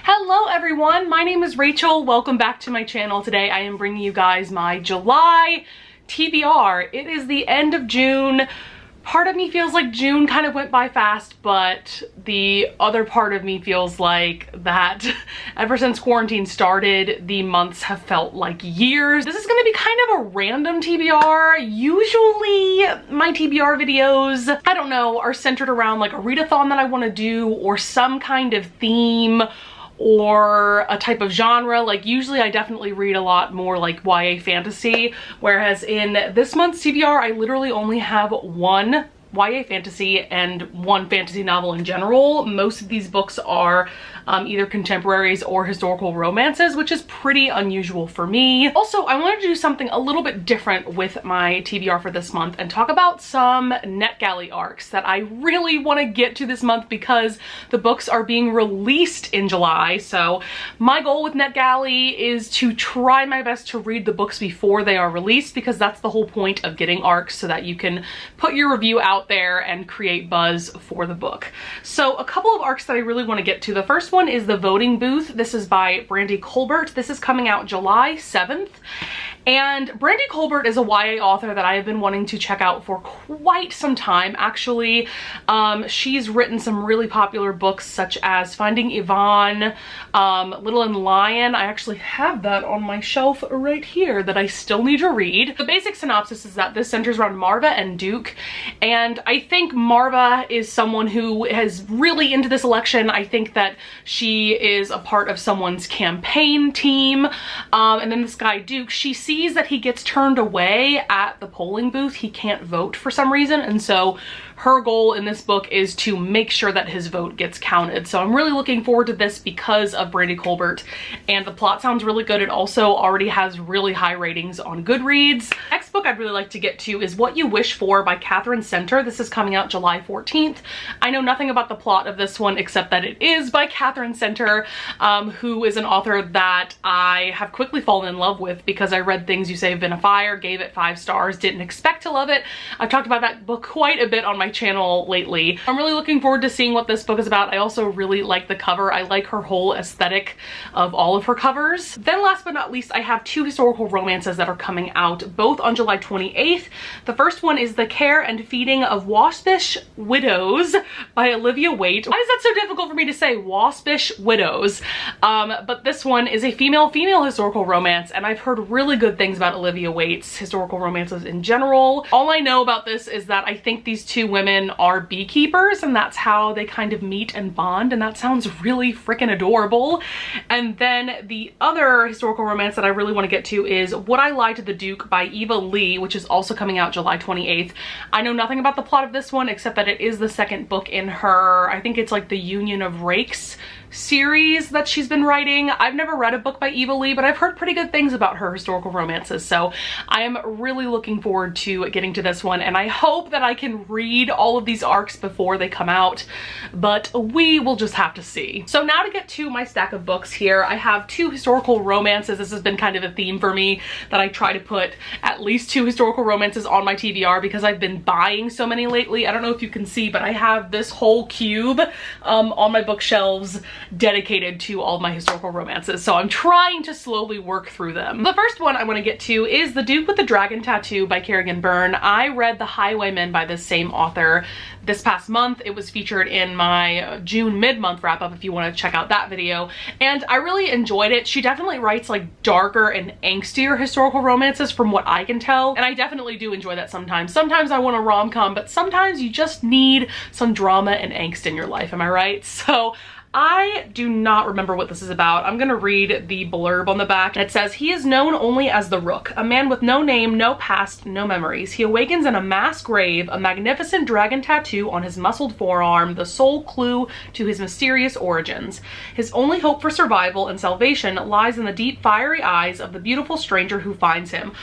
Hello everyone, my name is Rachel. Welcome back to my channel. Today I am bringing you guys my July TBR. It is the end of June. Part of me feels like June kind of went by fast, but the other part of me feels like that ever since quarantine started, the months have felt like years. This is gonna be kind of a random TBR. Usually my TBR videos, I don't know, are centered around like a readathon that I wanna do or some kind of theme or a type of genre. Like usually I definitely read a lot more like YA fantasy, whereas in this month's TBR I literally only have one YA fantasy and one fantasy novel in general. Most of these books are either contemporaries or historical romances, which is pretty unusual for me. Also, I wanted to do something a little bit different with my TBR for this month and talk about some NetGalley arcs that I really want to get to this month because the books are being released in July. So my goal with NetGalley is to try my best to read the books before they are released, because that's the whole point of getting arcs, so that you can put your review out there and create buzz for the book. So a couple of arcs that I really want to get to. The first one is The Voting Booth. This is by Brandy Colbert. This is coming out July 7th. And Brandy Colbert is a YA author that I have been wanting to check out for quite some time, actually. She's written some really popular books such as Finding Yvonne, Little and Lion. I actually have that on my shelf right here that I still need to read. The basic synopsis is that this centers around Marva and Duke, and I think Marva is someone who is really into this election. I think that she is a part of someone's campaign team, and then this guy Duke, she sees that he gets turned away at the polling booth. He can't vote for some reason, and so her goal in this book is to make sure that his vote gets counted. So I'm really looking forward to this because of Brandy Colbert, and the plot sounds really good. It also already has really high ratings on Goodreads. Next book I'd really like to get to is What You Wish For by Catherine Center. This is coming out July 14th. I know nothing about the plot of this one except that it is by Catherine Center, who is an author that I have quickly fallen in love with because I read Things You Say Have Been a Fire, gave it 5 stars, didn't expect to love it. I've talked about that book quite a bit on my channel lately. I'm really looking forward to seeing what this book is about. I also really like the cover. I like her whole aesthetic of all of her covers. Then last but not least, I have 2 historical romances that are coming out both on July 28th. The first one is The Care and Feeding of Waspish Widows by Olivia Waite. Why is that so difficult for me to say? Waspish Widows. But this one is a female-female historical romance, and I've heard really good things about Olivia Waite's historical romances in general. All I know about this is that I think these 2 women are beekeepers, and that's how they kind of meet and bond, and that sounds really freaking adorable. And then the other historical romance that I really want to get to is Would I Lie to the Duke by Eva Lee, which is also coming out July 28th. I know nothing about the plot of this one except that it is the second book in her, I think it's like the Union of Rakes series that she's been writing. I've never read a book by Eva Lee, but I've heard pretty good things about her historical romances, so I am really looking forward to getting to this one, and I hope that I can read all of these arcs before they come out, but we will just have to see. So now to get to my stack of books here, I have 2 historical romances. This has been kind of a theme for me that I try to put at least 2 historical romances on my TBR because I've been buying so many lately. I don't know if you can see, but I have this whole cube on my bookshelves dedicated to all of my historical romances, so I'm trying to slowly work through them. The first one I want to get to is The Duke with the Dragon Tattoo by Kerrigan Byrne. I read The Highwaymen by this same author this past month. It was featured in my June mid-month wrap-up if you want to check out that video, and I really enjoyed it. She definitely writes like darker and angstier historical romances from what I can tell, and I definitely do enjoy that sometimes. Sometimes I want a rom-com, but sometimes you just need some drama and angst in your life, am I right? So I do not remember what this is about. I'm gonna read the blurb on the back. It says, he is known only as the Rook, a man with no name, no past, no memories. He awakens in a mass grave, a magnificent dragon tattoo on his muscled forearm, the sole clue to his mysterious origins. His only hope for survival and salvation lies in the deep, fiery eyes of the beautiful stranger who finds him.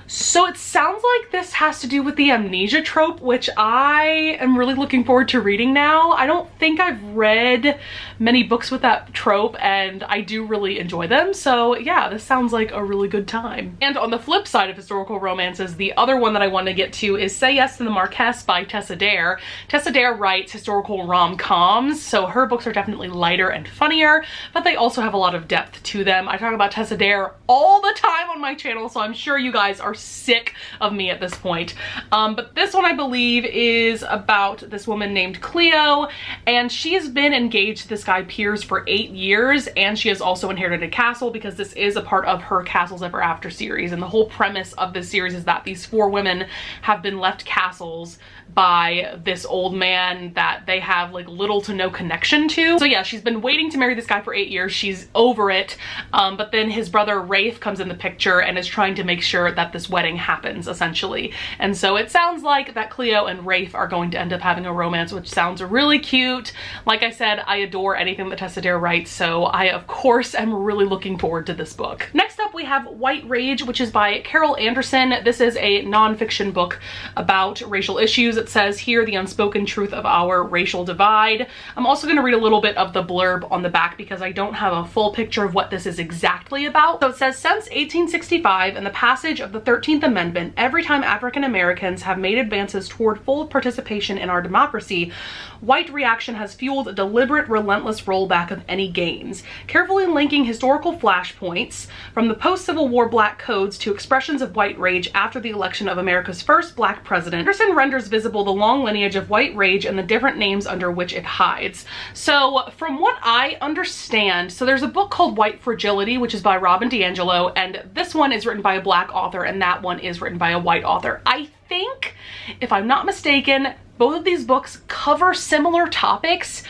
So it sounds like this has to do with the amnesia trope, which I am really looking forward to reading now. I don't think I've read many books with that trope, and I do really enjoy them. So yeah, this sounds like a really good time. And on the flip side of historical romances, the other one that I want to get to is Say Yes to the Marquess by Tessa Dare. Tessa Dare writes historical rom-coms, so her books are definitely lighter and funnier, but they also have a lot of depth to them. I talk about Tessa Dare all the time on my channel, so I'm sure you guys are sick of me at this point. But this one I believe is about this woman named Cleo, and she has been engaged to this guy Piers for 8 years, and she has also inherited a castle because this is a part of her Castles Ever After series. And the whole premise of this series is that these 4 women have been left castles by this old man that they have like little to no connection to. So yeah, she's been waiting to marry this guy for 8 years. She's over it, but then his brother Rafe comes in the picture and is trying to make sure that this wedding happens, essentially. And so it sounds like that Cleo and Rafe are going to end up having a romance, which sounds really cute. Like I said, I adore anything that Tessa Dare writes, so I of course am really looking forward to this book. Next up we have White Rage, which is by Carol Anderson. This is a nonfiction book about racial issues. It says here, the unspoken truth of our racial divide. I'm also going to read a little bit of the blurb on the back because I don't have a full picture of what this is exactly about. So it says, since 1865 and the passage of the 13th Amendment, every time African Americans have made advances toward full participation in our democracy, white reaction has fueled a deliberate, relentless rollback of any gains. Carefully linking historical flashpoints from the post-Civil War black codes to expressions of white rage after the election of America's first black president, Anderson renders visible the long lineage of white rage and the different names under which it hides. So from what I understand, so there's a book called White Fragility, which is by Robin DiAngelo, and this one is written by a black author and that one is written by a white author. I think, if I'm not mistaken, both of these books cover similar topics,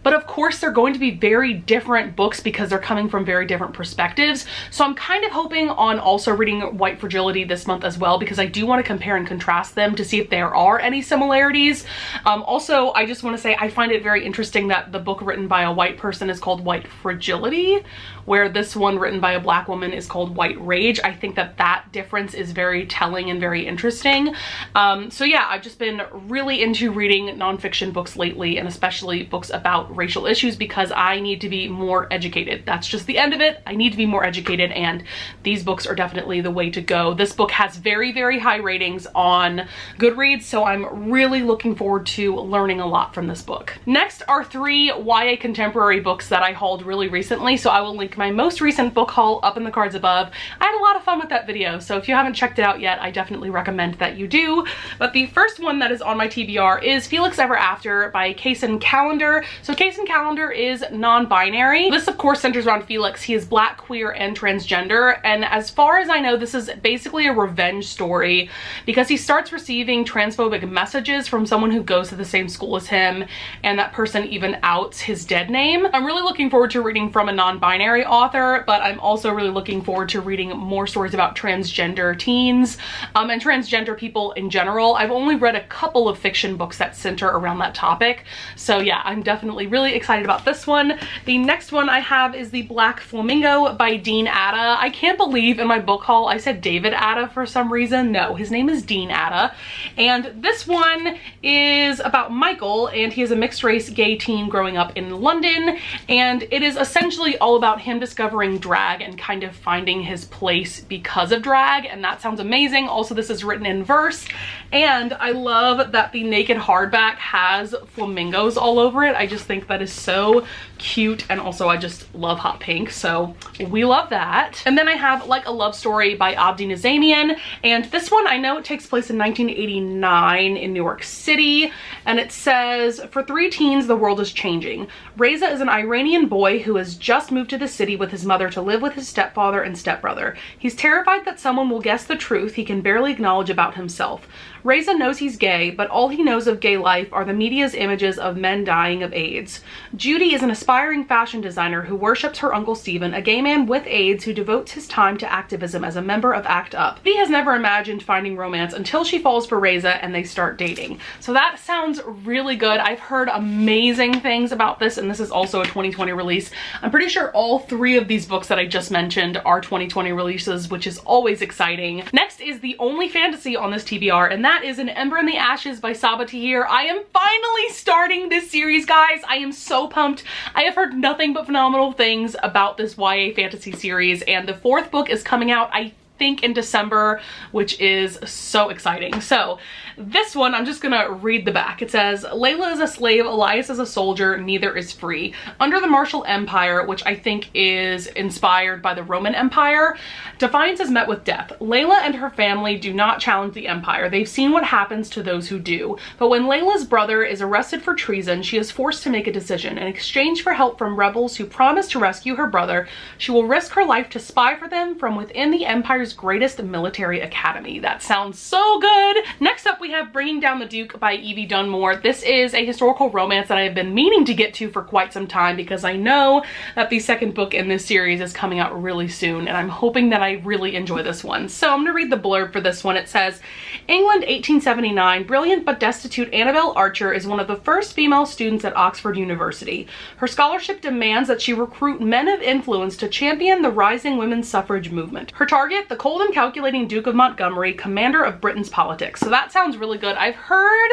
but of course they're going to be very different books because they're coming from very different perspectives. So I'm kind of hoping on also reading White Fragility this month as well, because I do want to compare and contrast them to see if there are any similarities. Also, I just want to say I find it very interesting that the book written by a white person is called White Fragility, where this one written by a black woman is called White Rage. I think that that difference is very telling and very interesting. So yeah, I've just been really into reading nonfiction books lately, and especially books about racial issues, because I need to be more educated. That's just the end of it. I need to be more educated, and these books are definitely the way to go. This book has very, very high ratings on Goodreads, so I'm really looking forward to learning a lot from this book. Next are 3 YA contemporary books that I hauled really recently, so I will link my most recent book haul up in the cards above. I had a lot of fun with that video, so if you haven't checked it out yet, I definitely recommend that you do. But the first one that is on my TBR is Felix Ever After by Kaysen Callender. So Kaysen Callender is non-binary. This of course centers around Felix. He is black, queer, and transgender, and as far as I know, this is basically a revenge story because he starts receiving transphobic messages from someone who goes to the same school as him, and that person even outs his dead name. I'm really looking forward to reading from a non-binary author, but I'm also really looking forward to reading more stories about transgender teens and transgender people in general. I've only read a couple of fiction books that center around that topic, so yeah, I'm definitely really excited about this one. The next one I have is The Black Flamingo by Dean Atta. I can't believe in my book haul I said David Atta for some reason. No, his name is Dean Atta, and this one is about Michael, and he is a mixed race gay teen growing up in London, and it is essentially all about him discovering drag and kind of finding his place because of drag, and that sounds amazing. Also, this is written in verse, and I love that the naked hardback has flamingos all over it. I just think that is so cute, and also I just love hot pink, so we love that. And then I have Like a Love Story by Abdi Nazamian, and this one I know it takes place in 1989 in New York City, and it says, for 3 teens the world is changing. Reza is an Iranian boy who has just moved to the city with his mother to live with his stepfather and stepbrother. He's terrified that someone will guess the truth he can barely acknowledge about himself. Reza knows he's gay, but all he knows of gay life are the media's images of men dying of AIDS. Judy is an aspiring aspiring fashion designer who worships her Uncle Stephen, a gay man with AIDS who devotes his time to activism as a member of ACT UP. He has never imagined finding romance until she falls for Reza and they start dating. So that sounds really good. I've heard amazing things about this, and this is also a 2020 release. I'm pretty sure all three of these books that I just mentioned are 2020 releases, which is always exciting. Next is the only fantasy on this TBR, and that is An Ember in the Ashes by Sabaa Tahir. I am finally starting this series, guys. I am so pumped. I have heard nothing but phenomenal things about this YA fantasy series, and the fourth book is coming out, I think, in December, which is so exciting. So this one, I'm just gonna read the back. It says, Layla is a slave, Elias is a soldier, neither is free. Under the Martial Empire, which I think is inspired by the Roman Empire, defiance is met with death. Layla and her family do not challenge the empire. They've seen what happens to those who do. But when Layla's brother is arrested for treason, she is forced to make a decision. In exchange for help from rebels who promise to rescue her brother, she will risk her life to spy for them from within the empire's greatest military academy. That sounds so good. Next up, we have Bringing Down the Duke by Evie Dunmore. This is a historical romance that I have been meaning to get to for quite some time because I know that the second book in this series is coming out really soon, and I'm hoping that I really enjoy this one. So I'm gonna read the blurb for this one. It says, England, 1879, brilliant but destitute Annabelle Archer is one of the first female students at Oxford University. Her scholarship demands that she recruit men of influence to champion the rising women's suffrage movement. Her target, the cold and calculating Duke of Montgomery, commander of Britain's politics. So that sounds really good. I've heard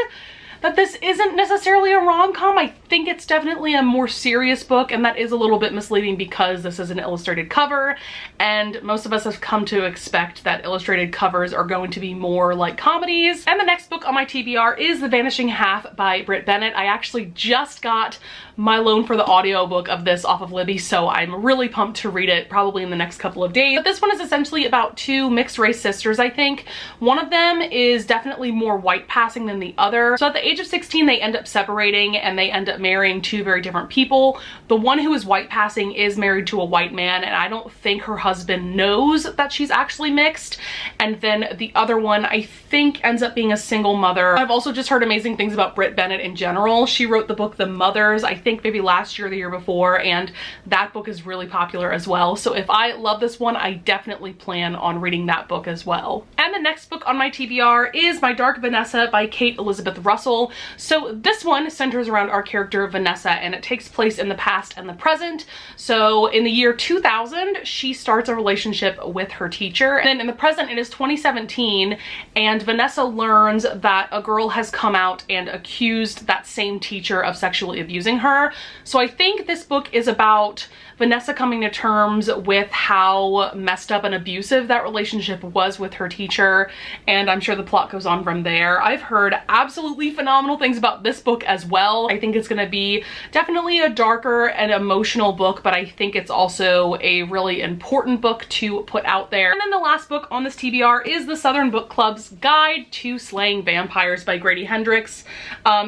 that this isn't necessarily a rom-com. I think it's definitely a more serious book, and that is a little bit misleading because this is an illustrated cover, and most of us have come to expect that illustrated covers are going to be more like comedies. And the next book on my TBR is The Vanishing Half by Britt Bennett. I actually just got my loan for the audiobook of this off of Libby, so I'm really pumped to read it probably in the next couple of days. But this one is essentially about two mixed race sisters, I think. One of them is definitely more white passing than the other. So at the age of 16, they end up separating and they end up marrying two very different people. The one who is white passing is married to a white man, and I don't think her husband knows that she's actually mixed. And then the other one, I think, ends up being a single mother. I've also just heard amazing things about Britt Bennett in general. She wrote the book The Mothers, I think maybe last year or the year before, and that book is really popular as well. So if I love this one, I definitely plan on reading that book as well. And the next book on my TBR is My Dark Vanessa by Kate Elizabeth Russell. So this one centers around our character Vanessa, and it takes place in the past and the present. So in the year 2000, she starts a relationship with her teacher. And then in the present, it is 2017, and Vanessa learns that a girl has come out and accused that same teacher of sexually abusing her. So I think this book is about Vanessa coming to terms with how messed up and abusive that relationship was with her teacher, and I'm sure the plot goes on from there. I've heard absolutely phenomenal things about this book as well. I think it's gonna be definitely a darker and emotional book, but I think it's also a really important book to put out there. And then the last book on this TBR is the Southern Book Club's Guide to Slaying Vampires by Grady Hendrix.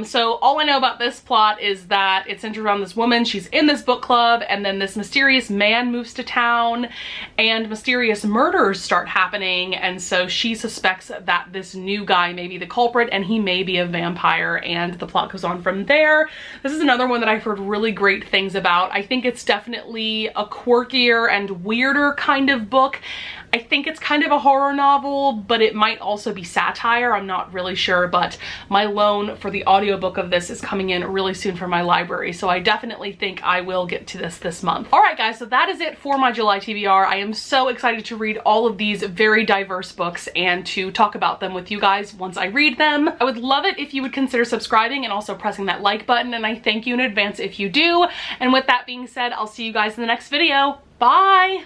So all I know about this plot is that it's centered around this woman. She's in this book club, and then this mysterious man moves to town and mysterious murders start happening, and so she suspects that this new guy may be the culprit and he may be a vampire, and the plot goes on from there. This is another one that I've heard really great things about. I think it's definitely a quirkier and weirder kind of book. I think it's kind of a horror novel, but it might also be satire. I'm not really sure, but my loan for the audiobook of this is coming in really soon from my library, so I definitely think I will get to this month. All right, guys, so that is it for my July TBR. I am so excited to read all of these very diverse books and to talk about them with you guys once I read them. I would love it if you would consider subscribing and also pressing that like button, and I thank you in advance if you do. And with that being said, I'll see you guys in the next video. Bye!